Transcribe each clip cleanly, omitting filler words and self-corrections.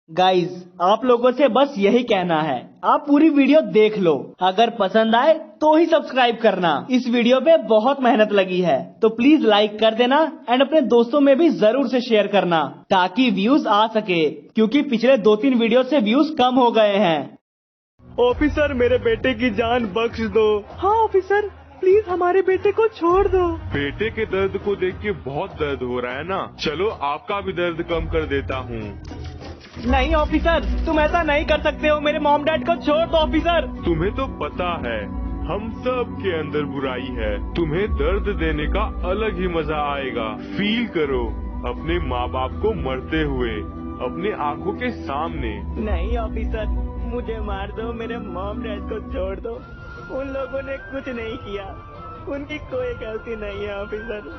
Guys आप लोगों से बस यही कहना है, आप पूरी वीडियो देख लो, अगर पसंद आए तो ही सब्सक्राइब करना। इस वीडियो पे बहुत मेहनत लगी है तो प्लीज लाइक कर देना एंड अपने दोस्तों में भी जरूर से शेयर करना ताकि व्यूज आ सके, क्योंकि पिछले 2-3 वीडियो से व्यूज कम हो गए हैं। ऑफिसर मेरे बेटे की जान बख्श दो। हाँ ऑफिसर प्लीज हमारे बेटे को छोड़ दो। बेटे के दर्द को देख के बहुत दर्द हो रहा है ना, चलो आपका भी दर्द कम कर देता हूँ। नहीं ऑफिसर, तुम ऐसा नहीं कर सकते हो, मेरे मॉम डैड को छोड़ दो ऑफिसर। तुम्हें तो पता है हम सब के अंदर बुराई है, तुम्हें दर्द देने का अलग ही मजा आएगा। फील करो अपने माँ बाप को मरते हुए अपने आंखों के सामने। नहीं ऑफिसर, मुझे मार दो, मेरे मॉम डैड को छोड़ दो, उन लोगों ने कुछ नहीं किया, उनकी कोई गलती नहीं है ऑफिसर,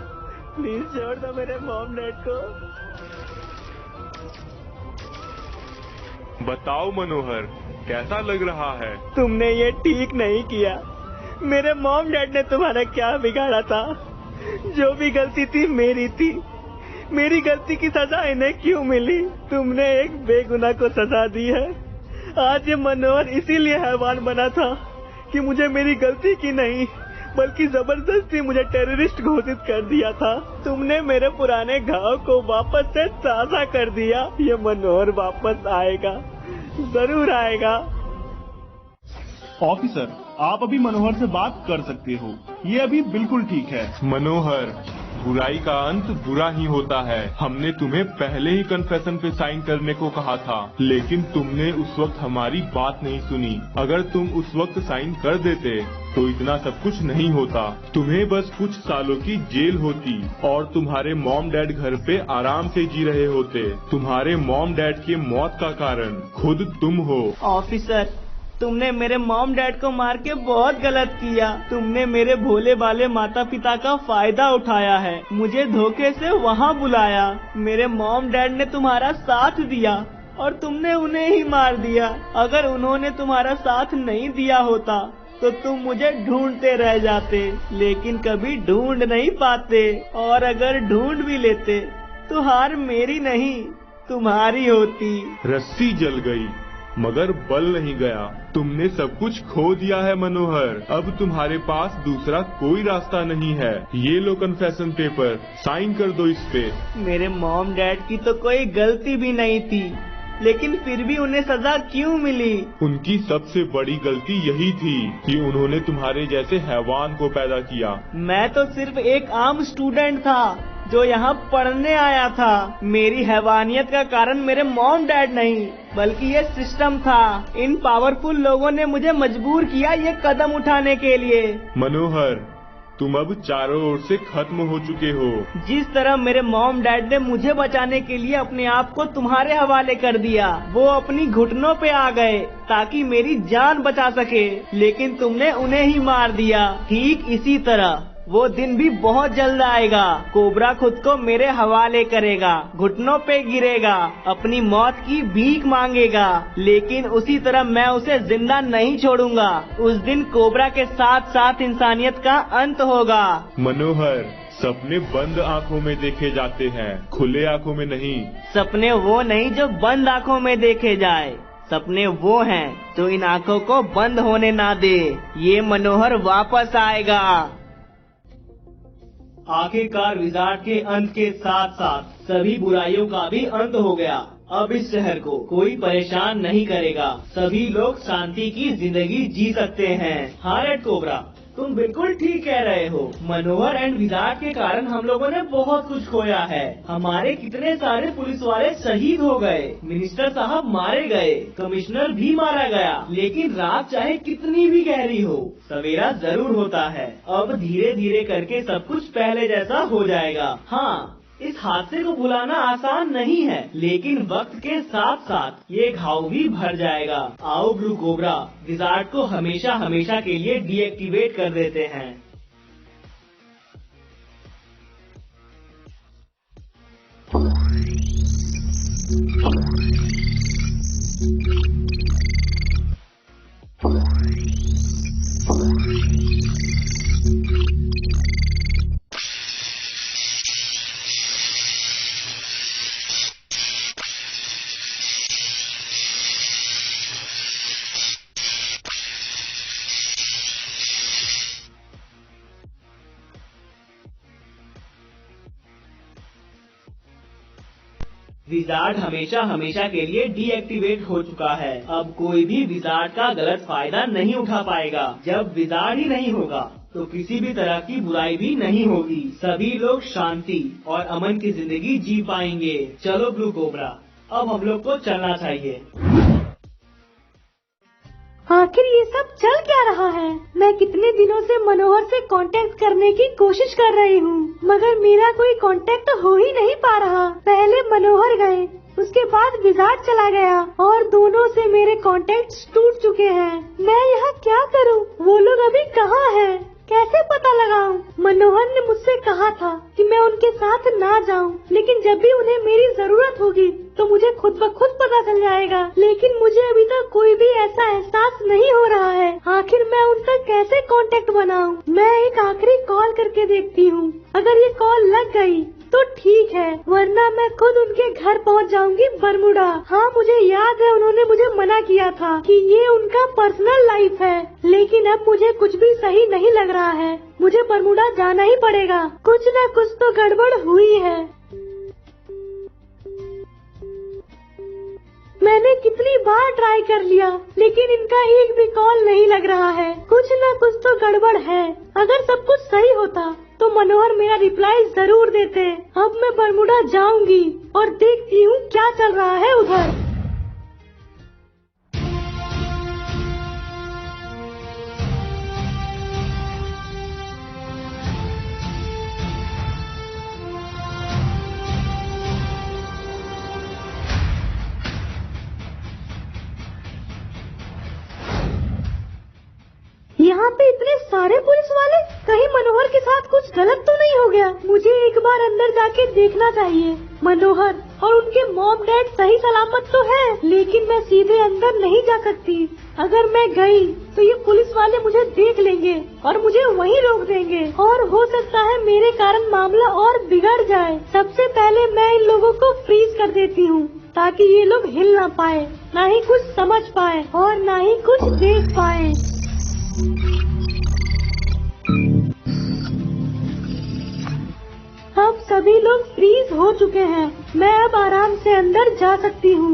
प्लीज छोड़ दो मेरे मॉम डैड को। बताओ मनोहर, कैसा लग रहा है? तुमने ये ठीक नहीं किया, मेरे मॉम डैड ने तुम्हारा क्या बिगाड़ा था? जो भी गलती थी मेरी थी, मेरी गलती की सजा इन्हें क्यों मिली? तुमने एक बेगुनाह को सजा दी है। आज ये मनोहर इसीलिए हैवान बना था कि मुझे मेरी गलती की नहीं बल्कि जबरदस्ती मुझे टेररिस्ट घोषित कर दिया था। तुमने मेरे पुराने घाव को वापस से ताजा कर दिया। ये मनोहर वापस आएगा, जरूर आएगा। ऑफिसर आप अभी मनोहर से बात कर सकते हो, ये अभी बिल्कुल ठीक है। मनोहर, बुराई का अंत बुरा ही होता है। हमने तुम्हें पहले ही कन्फेशन पे साइन करने को कहा था, लेकिन तुमने उस वक्त हमारी बात नहीं सुनी। अगर तुम उस वक्त साइन कर देते तो इतना सब कुछ नहीं होता। तुम्हें बस कुछ सालों की जेल होती और तुम्हारे मॉम डैड घर पे आराम से जी रहे होते। तुम्हारे मॉम डैड की मौत का कारण खुद तुम हो। ऑफिसर, तुमने मेरे मॉम डैड को मार के बहुत गलत किया। तुमने मेरे भोले भाले माता पिता का फायदा उठाया है, मुझे धोखे से वहाँ बुलाया। मेरे मॉम डैड ने तुम्हारा साथ दिया और तुमने उन्हें ही मार दिया। अगर उन्होंने तुम्हारा साथ नहीं दिया होता तो तुम मुझे ढूंढते रह जाते, लेकिन कभी ढूंढ नहीं पाते, और अगर ढूंढ भी लेते तो हार मेरी नहीं तुम्हारी होती। रस्सी जल गई मगर बल नहीं गया। तुमने सब कुछ खो दिया है मनोहर, अब तुम्हारे पास दूसरा कोई रास्ता नहीं है। ये लो कन्फेशन पेपर, साइन कर दो इस पे। मेरे मॉम डैड की तो कोई गलती भी नहीं थी, लेकिन फिर भी उन्हें सजा क्यों मिली? उनकी सबसे बड़ी गलती यही थी कि उन्होंने तुम्हारे जैसे हैवान को पैदा किया। मैं तो सिर्फ एक आम स्टूडेंट था जो यहाँ पढ़ने आया था। मेरी हैवानियत का कारण मेरे मॉम डैड नहीं बल्कि ये सिस्टम था। इन पावरफुल लोगों ने मुझे मजबूर किया ये कदम उठाने के लिए। मनोहर, तुम अब चारों ओर से खत्म हो चुके हो। जिस तरह मेरे मॉम डैड ने मुझे बचाने के लिए अपने आप को तुम्हारे हवाले कर दिया, वो अपनी घुटनों पे आ गए ताकि मेरी जान बचा सके, लेकिन तुमने उन्हें ही मार दिया। ठीक इसी तरह वो दिन भी बहुत जल्द आएगा। कोबरा खुद को मेरे हवाले करेगा, घुटनों पे गिरेगा, अपनी मौत की भीख मांगेगा, लेकिन उसी तरह मैं उसे जिंदा नहीं छोड़ूंगा। उस दिन कोबरा के साथ साथ इंसानियत का अंत होगा। मनोहर, सपने बंद आंखों में देखे जाते हैं, खुले आंखों में नहीं। सपने वो नहीं जो बंद आंखों में देखे जाए, सपने वो हैं जो इन आंखों को बंद होने ना दे। ये मनोहर वापस आएगा। आखिरकार विजार्ड के अंत के साथ साथ सभी बुराइयों का भी अंत हो गया। अब इस शहर को कोई परेशान नहीं करेगा, सभी लोग शांति की जिंदगी जी सकते हैं। हाँ रेड कोबरा, तुम बिल्कुल ठीक कह रहे हो। मनोहर एंड विजार्ड के कारण हम लोगों ने बहुत कुछ खोया है। हमारे कितने सारे पुलिस वाले शहीद हो गए, मिनिस्टर साहब मारे गए, कमिश्नर भी मारा गया, लेकिन रात चाहे कितनी भी गहरी हो, सवेरा जरूर होता है। अब धीरे धीरे करके सब कुछ पहले जैसा हो जाएगा। हाँ, इस हादसे को भुलाना आसान नहीं है, लेकिन वक्त के साथ साथ ये घाव भी भर जाएगा। आओ ब्लू कोबरा, विजार्ड को हमेशा हमेशा के लिए डीएक्टिवेट कर देते हैं। विजार्ड हमेशा हमेशा के लिए डीएक्टिवेट हो चुका है। अब कोई भी विजार्ड का गलत फायदा नहीं उठा पाएगा। जब विजार्ड ही नहीं होगा तो किसी भी तरह की बुराई भी नहीं होगी। सभी लोग शांति और अमन की जिंदगी जी पाएंगे। चलो ब्लू कोबरा, अब हम लोग को चलना चाहिए। आखिर ये सब चल क्या रहा है? मैं कितने दिनों से मनोहर से कांटेक्ट करने की कोशिश कर रही हूँ, मगर मेरा कोई कांटेक्ट हो ही नहीं पा रहा। पहले मनोहर गए, उसके बाद विजार्ड चला गया और दोनों से मेरे कांटेक्ट्स टूट चुके हैं। मैं यहाँ क्या करूँ? वो लोग अभी कहाँ हैं? कैसे पता लगाऊं? मनोहर ने मुझसे कहा था कि मैं उनके साथ ना जाऊं, लेकिन जब भी उन्हें मेरी जरूरत होगी तो मुझे खुद ब खुद पता चल जाएगा। लेकिन मुझे अभी तक कोई भी ऐसा एहसास नहीं हो रहा है। आखिर मैं उन तक कैसे कांटेक्ट बनाऊं? मैं एक आखिरी कॉल करके देखती हूँ। अगर ये कॉल लग गई तो ठीक है, वरना मैं खुद उनके घर पहुंच जाऊंगी बरमुडा। हाँ, मुझे याद है उन्होंने मुझे मना किया था कि ये उनका पर्सनल लाइफ है, लेकिन अब मुझे कुछ भी सही नहीं लग रहा है। मुझे बरमुडा जाना ही पड़ेगा। कुछ न कुछ तो गड़बड़ हुई है। मैंने कितनी बार ट्राई कर लिया, लेकिन इनका एक भी कॉल नहीं लग रहा है। कुछ न कुछ तो गड़बड़ है। अगर सब कुछ सही होता तो मनोहर मेरा रिप्लाई जरूर देते। अब मैं बरमुडा जाऊंगी और देखती हूँ क्या चल रहा है उधर। यहाँ पे इतने सारे पुलिस वाले, कहीं मनोहर के साथ कुछ गलत तो नहीं हो गया? मुझे एक बार अंदर जाके देखना चाहिए। मनोहर और उनके मॉम डैड सही सलामत तो है, लेकिन मैं सीधे अंदर नहीं जा सकती। अगर मैं गई तो ये पुलिस वाले मुझे देख लेंगे और मुझे वहीं रोक देंगे, और हो सकता है मेरे कारण मामला और बिगड़ जाए। सबसे पहले मैं इन लोगों को फ्रीज कर देती हूँ, ताकि ये लोग हिल ना पाए, ना ही कुछ समझ पाए और ना ही कुछ देख पाए। अब सभी लोग फ्रीज हो चुके हैं। मैं अब आराम से अंदर जा सकती हूँ।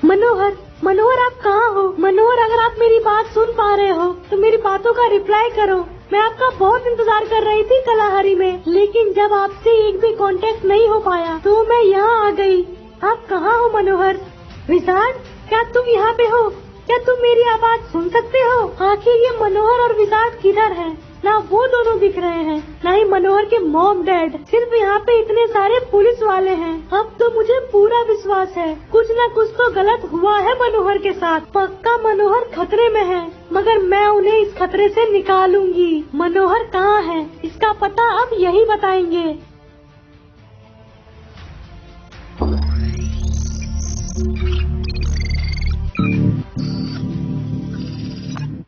मनोहर, मनोहर आप कहाँ हो? मनोहर, अगर आप मेरी बात सुन पा रहे हो तो मेरी बातों का रिप्लाई करो। मैं आपका बहुत इंतजार कर रही थी कलाहरी में, लेकिन जब आपसे एक भी कांटेक्ट नहीं हो पाया तो मैं यहाँ आ गई। आप कहाँ हो मनोहर? विजार्ड, क्या तुम यहाँ पे हो? क्या तुम मेरी आवाज सुन सकते हो? आखिर ये मनोहर और विजार्ड किधर हैं? ना वो दोनों दिख रहे हैं, ना ही मनोहर के मॉम डैड। सिर्फ यहाँ पे इतने सारे पुलिस वाले हैं। अब तो मुझे पूरा विश्वास है कुछ न कुछ तो गलत हुआ है मनोहर के साथ। पक्का मनोहर खतरे में है, मगर मैं उन्हें इस खतरे से निकालूंगी। मनोहर कहाँ है, इसका पता अब यही बताएंगे।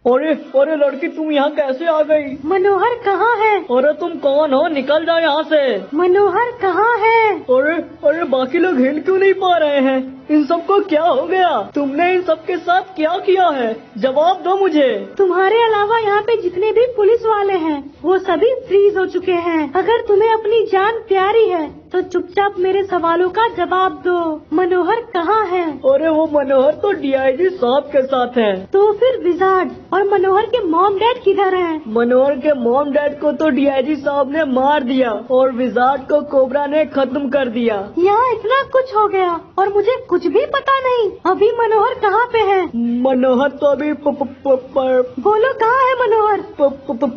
अरे अरे लड़की, तुम यहाँ कैसे आ गई? मनोहर कहाँ है? अरे तुम कौन हो? निकल जाओ यहाँ से। मनोहर कहाँ है? अरे अरे बाकी लोग हिल क्यों नहीं पा रहे हैं? इन सबको क्या हो गया? तुमने इन सबके साथ क्या किया है? जवाब दो मुझे। तुम्हारे अलावा यहाँ पे जितने भी पुलिस वाले हैं वो सभी फ्रीज हो चुके हैं। अगर तुम्हें अपनी जान प्यारी है तो चुपचाप मेरे सवालों का जवाब दो। मनोहर कहाँ है? अरे वो मनोहर तो डीआईजी साहब के साथ है। तो फिर विजार्ड और मनोहर के मॉम डैड किधर हैं? मनोहर के मॉम डैड को तो डीआईजी साहब ने मार दिया और विजार्ड को कोबरा ने खत्म कर दिया। यहाँ इतना कुछ हो गया और मुझे कुछ भी पता नहीं। अभी मनोहर कहाँ पे है? मनोहर तो अभी बोलो कहाँ है मनोहर?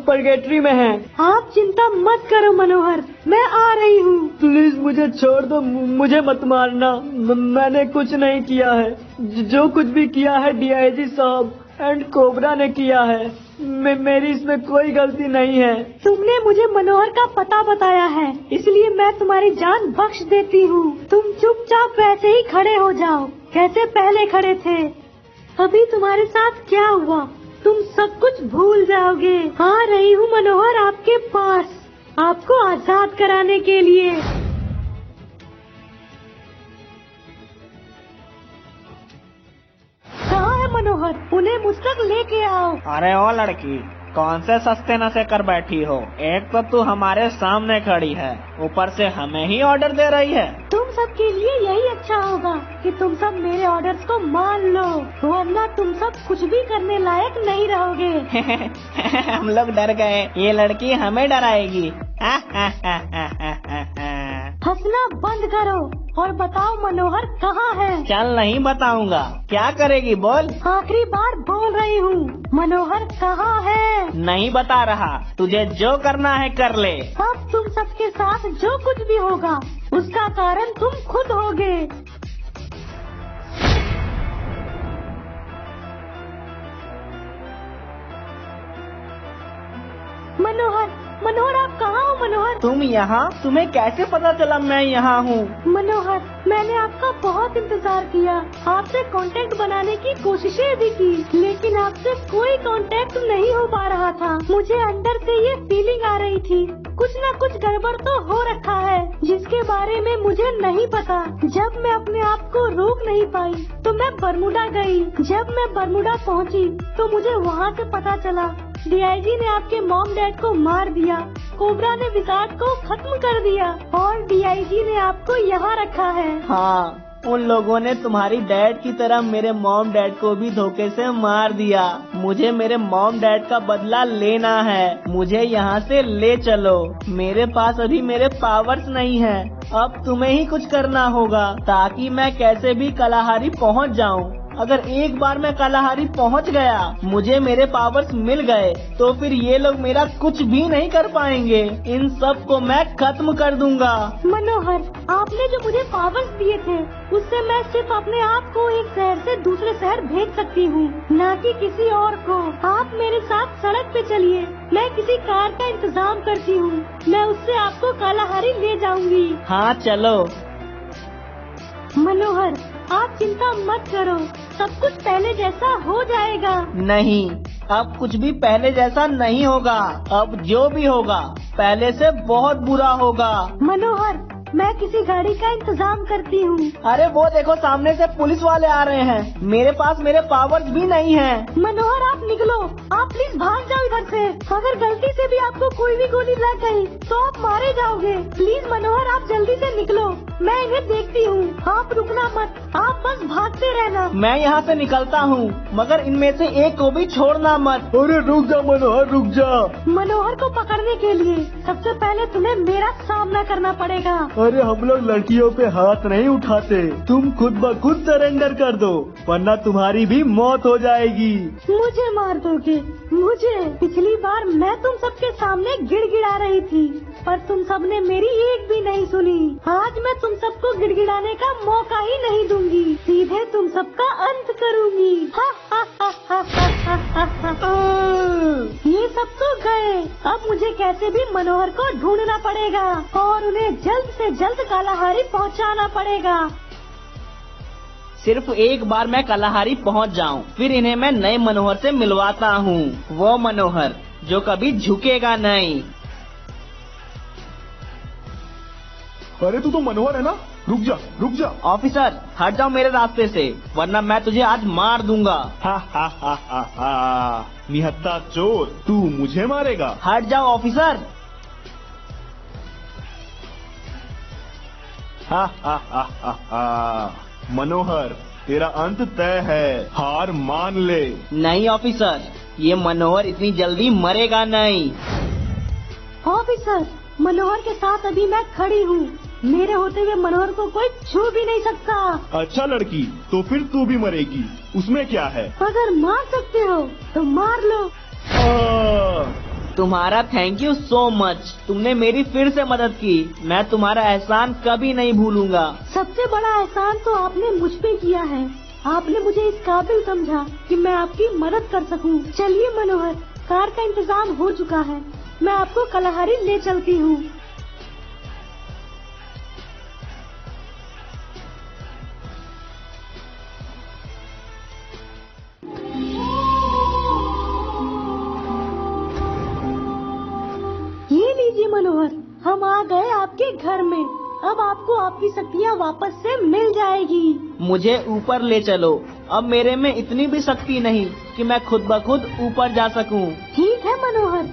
पर्गेटरी में है। आप चिंता मत करो मनोहर, मैं आ रही हूँ। प्लीज मुझे छोड़ दो, मुझे मत मारना। मैंने कुछ नहीं किया है। जो कुछ भी किया है डीआईजी साहब एंड कोबरा ने किया है। मेरी इसमें कोई गलती नहीं है। तुमने मुझे मनोहर का पता बताया है, इसलिए मैं तुम्हारी जान बख्श देती हूँ। तुम चुपचाप वैसे ही खड़े हो जाओ जैसे पहले खड़े थे। अभी तुम्हारे साथ क्या हुआ तुम सब कुछ भूल जाओगे। आ रही हूँ मनोहर आपके पास, आपको आजाद कराने के लिए। कहाँ है मनोहर? उन्हें मुझ तक लेके आओ। अरे ओ लड़की, कौन से सस्ते नशे कर बैठी हो? एक तो तू हमारे सामने खड़ी है, ऊपर से हमें ही ऑर्डर दे रही है। तुम सब के लिए यही अच्छा होगा कि तुम सब मेरे ऑर्डर्स को मान लो, वरना तुम सब कुछ भी करने लायक नहीं रहोगे। हम लोग डर गए, ये लड़की हमें डराएगी। हंसना बंद करो और बताओ मनोहर कहाँ है? चल नहीं बताऊंगा। क्या करेगी बोल? आखिरी बार बोल रही हूँ, मनोहर कहाँ है? नहीं बता रहा, तुझे जो करना है कर ले। अब तुम सबके साथ जो कुछ भी होगा उसका कारण तुम खुद होगे। मनोहर, मनोहर आप कहाँ हो? मनोहर तुम यहाँ? तुम्हें कैसे पता चला मैं यहाँ हूँ? मनोहर, मैंने आपका बहुत इंतजार किया, आपसे कांटेक्ट बनाने की कोशिशें भी की, लेकिन आपसे कोई कांटेक्ट नहीं हो पा रहा था। मुझे अंदर से ये फीलिंग आ रही थी, कुछ न कुछ गड़बड़ तो हो रखा है, जिसके बारे में मुझे नहीं पता। जब मैं अपने आप को रोक नहीं पाई तो मैं बरमुडा गई। जब मैं बरमुडा पहुँची तो मुझे वहाँ से पता चला डीआईजी ने आपके मॉम डैड को मार दिया, कोबरा ने विकास को खत्म कर दिया और डीआईजी ने आपको यहाँ रखा है। हाँ, उन लोगों ने तुम्हारी डैड की तरह मेरे मॉम डैड को भी धोखे से मार दिया। मुझे मेरे मॉम डैड का बदला लेना है, मुझे यहाँ से ले चलो। मेरे पास अभी मेरे पावर्स नहीं है, अब तुम्हें ही कुछ करना होगा ताकि मैं कैसे भी कलाहारी पहुँच जाऊँ। अगर एक बार मैं कलाहारी पहुंच गया, मुझे मेरे पावर्स मिल गए, तो फिर ये लोग मेरा कुछ भी नहीं कर पाएंगे। इन सब को मैं खत्म कर दूंगा। मनोहर, आपने जो मुझे पावर्स दिए थे उससे मैं सिर्फ अपने आप को एक शहर से दूसरे शहर भेज सकती हूँ, न कि किसी और को। आप मेरे साथ सड़क पे चलिए, मैं किसी कार का इंतजाम करती हूँ, मैं उससे आपको कलाहारी ले जाऊंगी। हाँ चलो। मनोहर, आप चिंता मत करो, सब कुछ पहले जैसा हो जाएगा। नहीं, अब कुछ भी पहले जैसा नहीं होगा। अब जो भी होगा पहले से बहुत बुरा होगा। मनोहर, मैं किसी गाड़ी का इंतजाम करती हूँ। अरे वो देखो, सामने से पुलिस वाले आ रहे हैं। मेरे पास मेरे पावर्स भी नहीं हैं। मनोहर आप निकलो, आप प्लीज भाग जाओ इधर से। अगर गलती से भी आपको कोई भी गोली लग गई तो आप मारे जाओगे। प्लीज मनोहर आप जल्दी से निकलो, मैं इन्हें देखती हूँ। आप रुकना मत, आप बस भागते रहना। मैं यहाँ से निकलता हूँ, मगर इनमें से एक को भी छोड़ना मत। अरे रुक जा मनोहर, रुक जा। मनोहर को पकड़ने के लिए सबसे पहले तुम्हें मेरा सामना करना पड़ेगा। अरे हम लोग लड़कियों पे हाथ नहीं उठाते, तुम खुद ब खुद सरेंडर कर दो, वरना तुम्हारी भी मौत हो जाएगी। मुझे मार दोगे? मुझे? पिछली बार मैं तुम सबके सामने गिड़गिड़ा रही थी, पर तुम सबने मेरी एक भी नहीं सुनी। आज मैं तुम सबको गिड़गिड़ाने का मौका ही नहीं दूंगी, सीधे तुम सबका अंत करूंगी। ये सब तो गए, अब मुझे कैसे भी मनोहर को ढूंढना पड़ेगा और उन्हें जल्द से जल्द कालाहारी पहुंचाना पड़ेगा। सिर्फ एक बार मैं कलाहारी पहुंच जाऊं, फिर इन्हें मैं नए मनोहर से मिलवाता हूं। वो मनोहर जो कभी झुकेगा नहीं। अरे तू तो मनोहर है ना? रुक जा, रुक जा। ऑफिसर हट जाओ मेरे रास्ते से, वरना मैं तुझे आज मार दूंगा। हा हा हा हा हा, निहत्था चोर, तू मुझे मारेगा? हट जाओ ऑफिसर। हा हा हा हा हा, मनोहर तेरा अंत तय है, हार मान ले। नहीं ऑफिसर, ये मनोहर इतनी जल्दी मरेगा नहीं। ऑफिसर, मनोहर के साथ अभी मैं खड़ी हूँ, मेरे होते हुए मनोहर को कोई छू भी नहीं सकता। अच्छा लड़की, तो फिर तू भी मरेगी, उसमें क्या है? अगर मार सकते हो तो मार लो। तुम्हारा थैंक यू सो मच, तुमने मेरी फिर से मदद की। मैं तुम्हारा एहसान कभी नहीं भूलूंगा। सबसे बड़ा एहसान तो आपने मुझ पे किया है, आपने मुझे इस काबिल समझा कि मैं आपकी मदद कर सकूं। चलिए मनोहर, कार का इंतजाम हो चुका है, मैं आपको कलाहारी ले चलती हूँ। ये लीजिए मनोहर, हम आ गए आपके घर में। अब आपको आपकी शक्तियाँ वापस से मिल जाएगी। मुझे ऊपर ले चलो, अब मेरे में इतनी भी शक्ति नहीं कि मैं खुद ब खुद ऊपर जा सकूं। ठीक ठीक है मनोहर।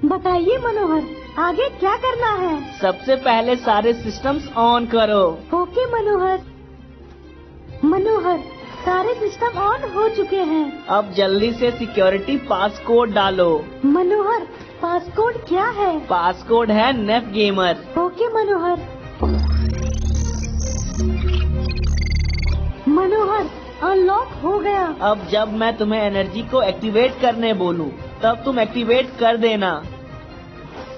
बताइए मनोहर, आगे क्या करना है? सबसे पहले सारे सिस्टम्स ऑन करो। ओके मनोहर। मनोहर, सारे सिस्टम ऑन हो चुके हैं। अब जल्दी से सिक्योरिटी पासकोड डालो। मनोहर, पासकोड क्या है? पासकोड है नेफ गेमर। ओके मनोहर। मनोहर, अनलॉक हो गया। अब जब मैं तुम्हें एनर्जी को एक्टिवेट करने बोलूं, तब तुम एक्टिवेट कर देना।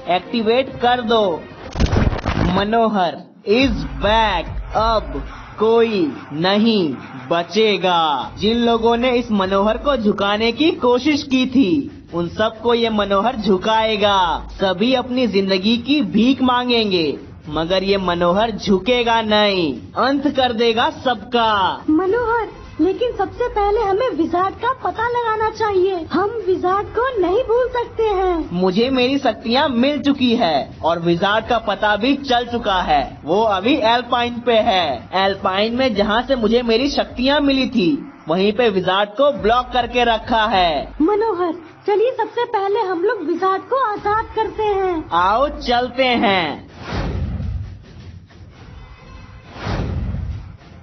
एक्टिवेट कर दो। मनोहर इज बैक। अब कोई नहीं बचेगा। जिन लोगों ने इस मनोहर को झुकाने की कोशिश की थी, उन सबको ये मनोहर झुकाएगा। सभी अपनी जिंदगी की भीख मांगेंगे, मगर ये मनोहर झुकेगा नहीं। अंत कर देगा सबका। मनोहर, लेकिन सबसे पहले हमें विजार्ड का पता लगाना चाहिए। हम विजार्ड को नहीं भूल सकते हैं। मुझे मेरी शक्तियाँ मिल चुकी है और विजार्ड का पता भी चल चुका है। वो अभी एल्पाइन पे है। एल्पाइन में जहाँ से मुझे मेरी शक्तियाँ मिली थी, वहीं पे विजार्ड को ब्लॉक करके रखा है। मनोहर, चलिए सबसे पहले हम लोग विजार्ड को आजाद करते हैं। आओ चलते हैं।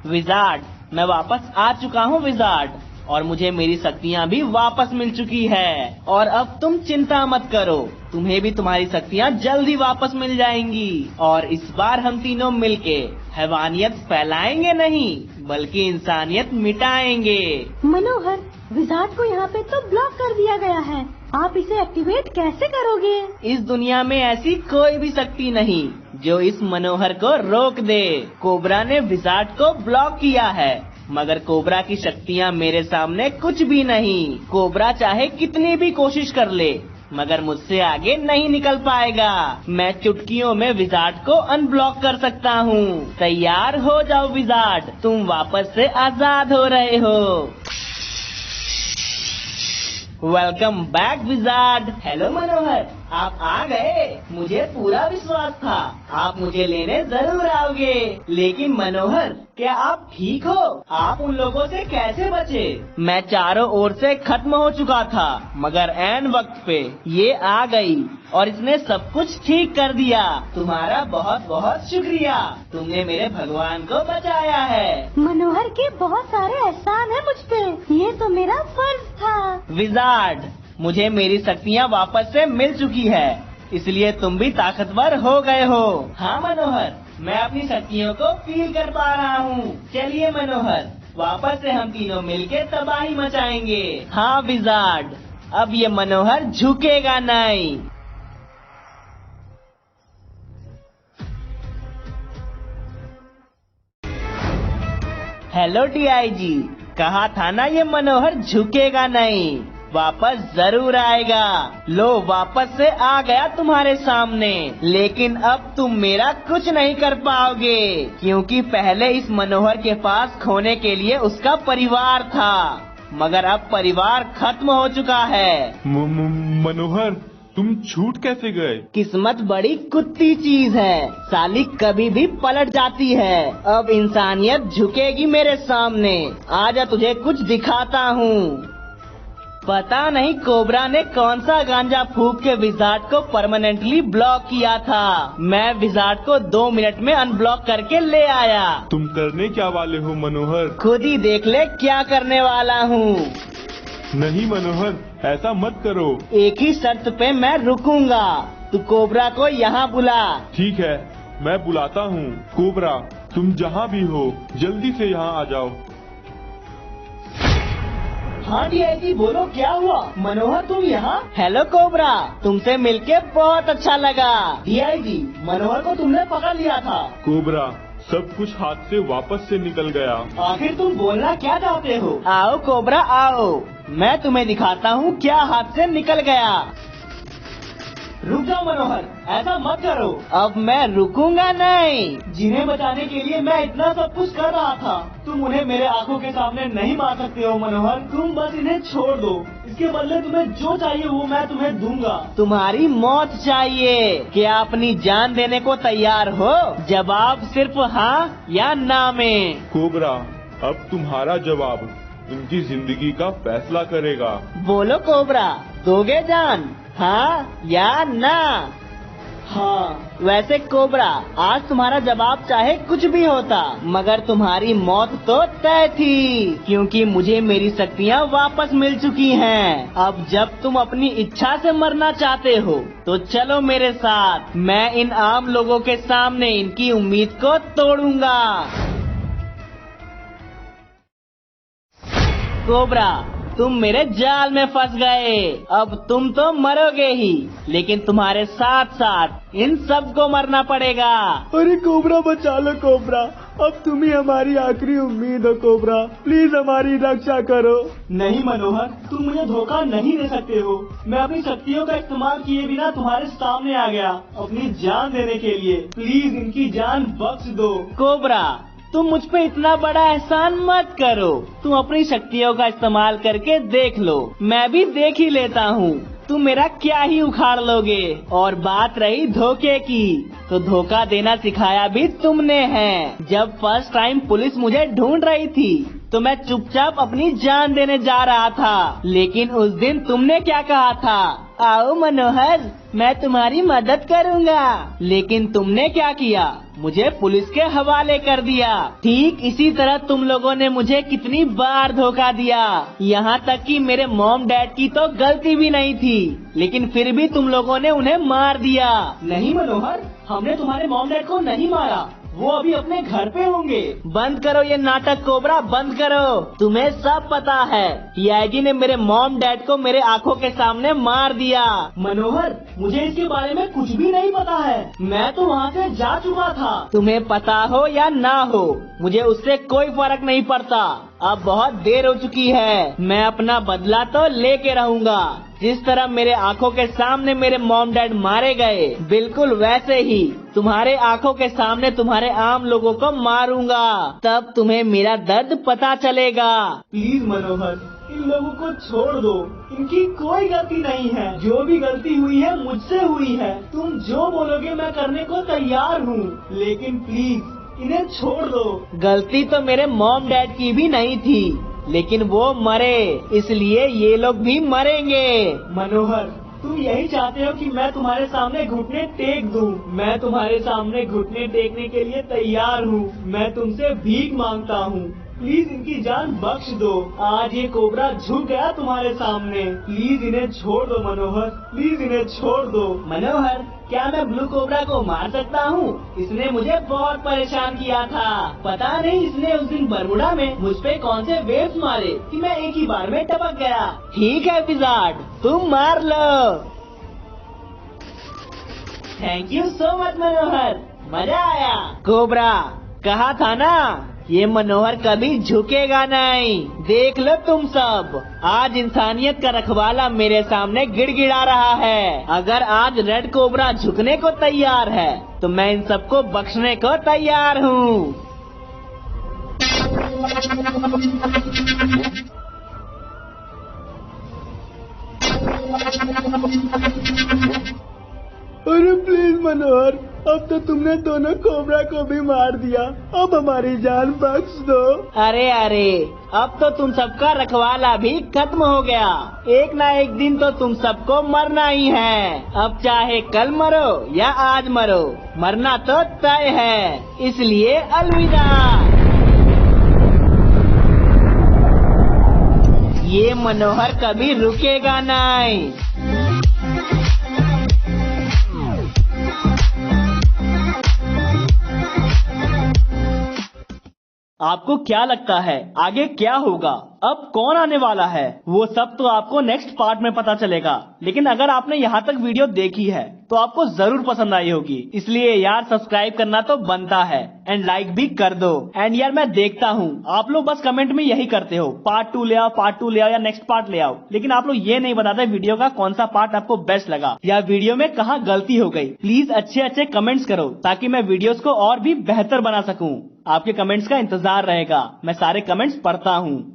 विजार्ड, मैं वापस आ चुका हूँ विजार्ड, और मुझे मेरी शक्तियाँ भी वापस मिल चुकी है। और अब तुम चिंता मत करो, तुम्हें भी तुम्हारी शक्तियाँ जल्दी वापस मिल जाएंगी। और इस बार हम तीनों मिलके हैवानियत फैलाएंगे नहीं, बल्कि इंसानियत मिटाएंगे। मनोहर, विजार्ड को यहाँ पे तो ब्लॉक कर दिया गया है। आप इसे एक्टिवेट कैसे करोगे? इस दुनिया में ऐसी कोई भी शक्ति नहीं जो इस मनोहर को रोक दे। कोबरा ने विजार्ड को ब्लॉक किया है, मगर कोबरा की शक्तियाँ मेरे सामने कुछ भी नहीं। कोबरा चाहे कितनी भी कोशिश कर ले, मगर मुझसे आगे नहीं निकल पाएगा। मैं चुटकियों में विजार्ड को अनब्लॉक कर सकता हूँ। तैयार हो जाओ विजार्ड, तुम वापस से आजाद हो रहे हो। Welcome back wizard. हेलो मनोहर, आप आ गए। मुझे पूरा विश्वास था आप मुझे लेने जरूर आओगे। लेकिन मनोहर, क्या आप ठीक हो? आप उन लोगों से कैसे बचे? मैं चारों ओर से खत्म हो चुका था, मगर ऐन वक्त पे ये आ गई और इसने सब कुछ ठीक कर दिया। तुम्हारा बहुत बहुत शुक्रिया, तुमने मेरे भगवान को बचाया है। मनोहर के बहुत सारे एहसान है मुझ पे, ये तो मेरा फर्ज था। विजार्ड, मुझे मेरी शक्तियाँ वापस से मिल चुकी है, इसलिए तुम भी ताकतवर हो गए हो। हाँ मनोहर, मैं अपनी शक्तियों को फील कर पा रहा हूँ। चलिए मनोहर, वापस से हम तीनों मिलके तबाही मचाएंगे। हाँ विजार्ड, अब ये मनोहर झुकेगा नहीं। हेलो डीआईजी, कहा था ना ये मनोहर झुकेगा नहीं, वापस जरूर आएगा। लो, वापस से आ गया तुम्हारे सामने। लेकिन अब तुम मेरा कुछ नहीं कर पाओगे, क्योंकि पहले इस मनोहर के पास खोने के लिए उसका परिवार था, मगर अब परिवार खत्म हो चुका है। मनोहर, तुम छूट कैसे गए? किस्मत बड़ी कुत्ती चीज है, साली कभी भी पलट जाती है। अब इंसानियत झुकेगी मेरे सामने। आजा तुझे कुछ दिखाता हूँ। पता नहीं कोबरा ने कौन सा गांजा फूंक के विजार्ड को परमानेंटली ब्लॉक किया था। मैं विजार्ड को 2 मिनट में अनब्लॉक करके ले आया। तुम करने क्या वाले हो मनोहर? खुद ही देख ले क्या करने वाला हूँ। नहीं मनोहर, ऐसा मत करो। एक ही शर्त पे मैं रुकूंगा, तू कोबरा को यहाँ बुला। ठीक है, मैं बुलाता हूँ। कोबरा, तुम जहाँ भी हो जल्दी से यहाँ आ जाओ। हाँ डीआईजी, बोलो क्या हुआ? मनोहर तुम यहाँ? हेलो कोबरा, तुमसे मिलके बहुत अच्छा लगा। डीआईजी, मनोहर को तुमने पकड़ लिया था। कोबरा, सब कुछ हाथ से वापस से निकल गया। आखिर तुम बोलना क्या चाहते हो? आओ कोबरा आओ, मैं तुम्हें दिखाता हूँ क्या हाथ से निकल गया। रुक जाओ मनोहर, ऐसा मत करो। अब मैं रुकूंगा नहीं। जिन्हें बचाने के लिए मैं इतना सब कुछ कर रहा था, तुम उन्हें मेरे आंखों के सामने नहीं मार सकते हो मनोहर। तुम बस इन्हें छोड़ दो, इसके बदले तुम्हें जो चाहिए वो मैं तुम्हें दूंगा। तुम्हारी मौत चाहिए? क्या अपनी जान देने को तैयार हो? जवाब सिर्फ हाँ या ना में। कोबरा, अब तुम्हारा जवाब। इनकी जिंदगी का फैसला करेगा। बोलो कोबरा, दोगे जान, हाँ या ना? हाँ। वैसे कोबरा, आज तुम्हारा जवाब चाहे कुछ भी होता, मगर तुम्हारी मौत तो तय थी, क्योंकि मुझे मेरी शक्तियाँ वापस मिल चुकी हैं। अब जब तुम अपनी इच्छा से मरना चाहते हो तो चलो मेरे साथ, मैं इन आम लोगों के सामने इनकी उम्मीद को तोड़ूंगा। कोबरा, तुम मेरे जाल में फंस गए। अब तुम तो मरोगे ही, लेकिन तुम्हारे साथ साथ इन सबको मरना पड़ेगा। अरे कोबरा, बचा लो कोबरा, अब तुम ही हमारी आखिरी उम्मीद हो कोबरा, प्लीज हमारी रक्षा करो। नहीं मनोहर, तुम मुझे धोखा नहीं दे सकते हो। मैं अपनी शक्तियों का इस्तेमाल किए बिना तुम्हारे सामने आ गया अपनी जान देने के लिए। प्लीज इनकी जान बख्श दो। कोबरा, तुम मुझ पे इतना बड़ा एहसान मत करो। तुम अपनी शक्तियों का इस्तेमाल करके देख लो, मैं भी देख ही लेता हूँ तुम मेरा क्या ही उखाड़ लोगे। और बात रही धोखे की, तो धोखा देना सिखाया भी तुमने है। जब फर्स्ट टाइम पुलिस मुझे ढूंढ रही थी तो मैं चुपचाप अपनी जान देने जा रहा था, लेकिन उस दिन तुमने क्या कहा था, आओ मनोहर, मैं तुम्हारी मदद करूँगा। लेकिन तुमने क्या किया, मुझे पुलिस के हवाले कर दिया। ठीक इसी तरह तुम लोगों ने मुझे कितनी बार धोखा दिया। यहाँ तक कि मेरे मॉम डैड की तो गलती भी नहीं थी, लेकिन फिर भी तुम लोगों ने उन्हें मार दिया। नहीं मनोहर, हमने तुम्हारे मॉम डैड को नहीं मारा, वो अभी अपने घर पे होंगे। बंद करो ये नाटक कोबरा, बंद करो। तुम्हें सब पता है, यागी ने मेरे मॉम डैड को मेरे आंखों के सामने मार दिया। मनोहर, मुझे इसके बारे में कुछ भी नहीं पता है, मैं तो वहाँ से जा चुका था। तुम्हें पता हो या ना हो, मुझे उससे कोई फर्क नहीं पड़ता। अब बहुत देर हो चुकी है, मैं अपना बदला तो लेके रहूंगा। जिस तरह मेरे आंखों के सामने मेरे मॉम डैड मारे गए, बिल्कुल वैसे ही तुम्हारे आंखों के सामने तुम्हारे आम लोगों को मारूंगा। तब तुम्हें मेरा दर्द पता चलेगा। प्लीज मनोहर, इन लोगों को छोड़ दो, इनकी कोई गलती नहीं है। जो भी गलती हुई है मुझसे हुई है। तुम जो बोलोगे मैं करने को तैयार हूँ, लेकिन प्लीज इन्हें छोड़ दो। गलती तो मेरे मॉम डैड की भी नहीं थी, लेकिन वो मरे, इसलिए ये लोग भी मरेंगे। मनोहर, तुम यही चाहते हो कि मैं तुम्हारे सामने घुटने टेक दूं। मैं तुम्हारे सामने घुटने टेकने के लिए तैयार हूँ। मैं तुमसे भीख मांगता हूँ, प्लीज इनकी जान बख्श दो। आज ये कोबरा झुक गया तुम्हारे सामने, प्लीज इन्हें छोड़ दो मनोहर, प्लीज इन्हें छोड़ दो। मनोहर, क्या मैं ब्लू कोबरा को मार सकता हूँ? इसने मुझे बहुत परेशान किया था। पता नहीं इसने उस दिन बरमुडा में मुझ पे कौन से वेव्स मारे कि मैं एक ही बार में टपक गया। ठीक है विजार्ड, तुम मार लो। थैंक यू सो मच मनोहर, मजा आया। कोबरा, कहा था ना, ये मनोहर कभी झुकेगा नहीं। देख लो तुम सब, आज इंसानियत का रखवाला मेरे सामने गिड़गिड़ा रहा है। अगर आज रेड कोबरा झुकने को तैयार है तो मैं इन सबको बख्शने को तैयार हूँ। अरे प्लीज मनोहर, अब तो तुमने दोनों कोबरा को भी मार दिया, अब हमारी जान बख्श दो। अरे अरे, अब तो तुम सबका रखवाला भी खत्म हो गया। एक ना एक दिन तो तुम सबको मरना ही है। अब चाहे कल मरो या आज मरो, मरना तो तय है, इसलिए अलविदा। ये मनोहर कभी रुकेगा नहीं। आपको क्या लगता है आगे क्या होगा, अब कौन आने वाला है? वो सब तो आपको नेक्स्ट पार्ट में पता चलेगा। लेकिन अगर आपने यहाँ तक वीडियो देखी है तो आपको जरूर पसंद आई होगी, इसलिए यार सब्सक्राइब करना तो बनता है एंड लाइक भी कर दो। एंड यार मैं देखता हूँ आप लोग बस कमेंट में यही करते हो, पार्ट 2 ले आओ, पार्ट 2 ले आओ या नेक्स्ट पार्ट ले आओ, लेकिन आप लोग ये नहीं बताते वीडियो का कौन सा पार्ट आपको बेस्ट लगा या वीडियो में कहाँ गलती हो गई। प्लीज अच्छे अच्छे कमेंट्स करो ताकि मैं वीडियोस को और भी बेहतर बना सकूं। आपके कमेंट्स का इंतजार रहेगा, मैं सारे कमेंट्स पढ़ता हूँ।